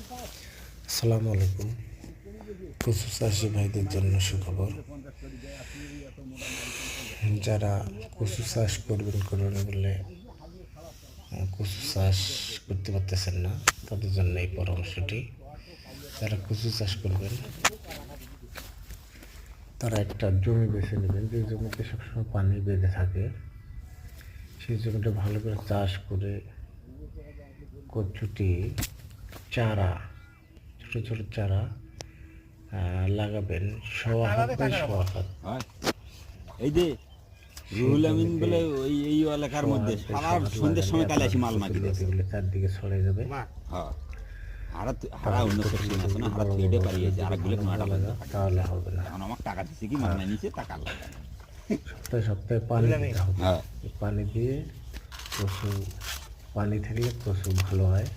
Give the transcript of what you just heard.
আসসালামু আলাইকুম। কচু চাষি ভাইদের জন্য সুখবর। যারা কচু চাষ করবেন বলে কচু চাষ করতে পারতেছেন না, তাদের জন্য এই পরামর্শটি। যারা কচু চাষ করবেন তারা একটা জমি বেছে নেবেন, যে জমিতে সবসময় পানি বেঁধে থাকে। সেই জমিটা ভালো করে চাষ করে কচুটি চারা, ছোটো ছোটো চারা লাগাবেন। সওয়া হাত বাই সওয়া হাত। এই যে রুহুল আমিন বলে ওই এই এলাকার মধ্যে সারা সন্ধ্যের সময় কালে আসি মাল মাটি দিয়েছে চারদিকে ছড়িয়ে যাবে। হ্যাঁ হারা অন্য সেকশন আছে না, হারা থ্রেডে পারিয়েছে আর গুলো কোনটা বন্ধ তাহলে হবে না। এখন আমার টাকা দিচ্ছে কি মাল নিয়েছে টাকা লাগে সপ্তাহে সপ্তাহে পানি দিতে হবে। পানি দিয়ে কচু, পানি থাকলে কচু ভালো হয়।